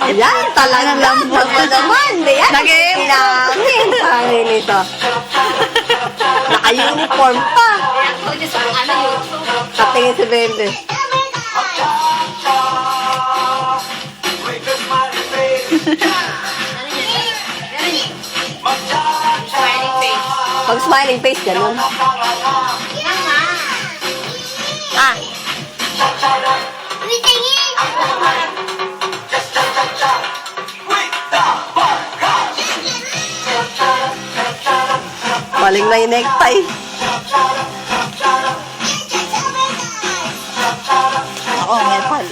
Yan, talagang lambot na naman. Yan, Nag-i-improve. Pangin ito. Naka-uniform pa. Kaya ko niya sa ano YouTube. Katingin si Bebe. Ano yan? Ganun yun. Smiling face. Pag smiling face, ganun. Yan nga. Ah, maling na yung necktie. Ako, may pal.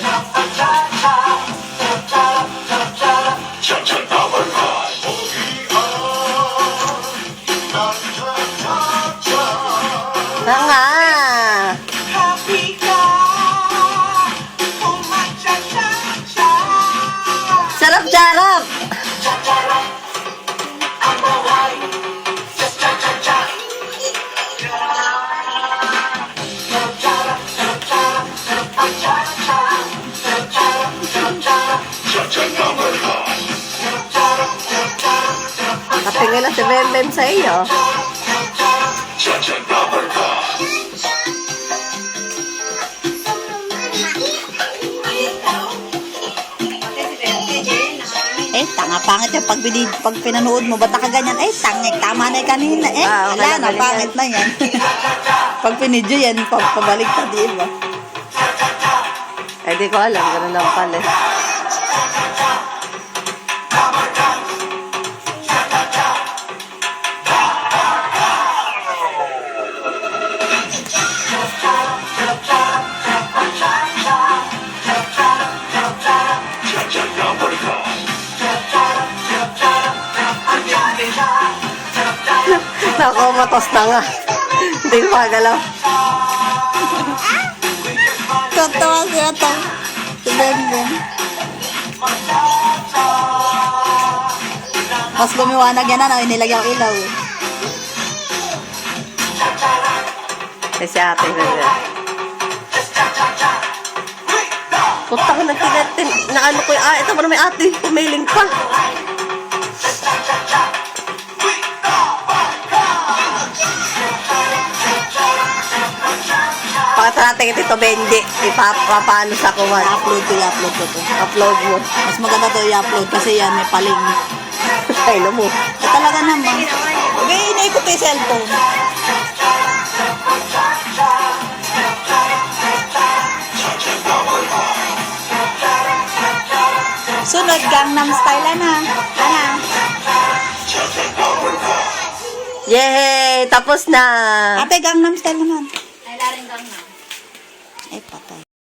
Nga. Sarap-sarap. Katingin na si Bembem sa iyo. Tanga pangit yung pag pinanood mo, ba't ka ganyan? Tangik, tama na yung kanina. Ah, okay, Wala na, galing pangit na yan. Pag pinidyo yan, pabalik na, di ba? Eh, di ko alam. Ganun lang pala. Nako, matos na nga. Hindi ko magalaw. Tatawa siya to. Si Benben. Mas lumiwanag yan na, inilagay ang ilaw. Eh, si ate. Punta ko nagtinatin. Na ano ko yung, ito mo na may ate. Pumiling pa. Pakita natin ito, Benji. Ipapaano sa kuwan. I-upload ko to. Upload mo. Mas maganda to i-upload kasi yan, may paling. Ay, no mo. Talaga naman. Okay, inaikot yung cellphone. Sunod, Gangnam Style na. Yay! Tapos na. Ate, Gangnam Style naman. Ay, laring gang na. Ay, patay.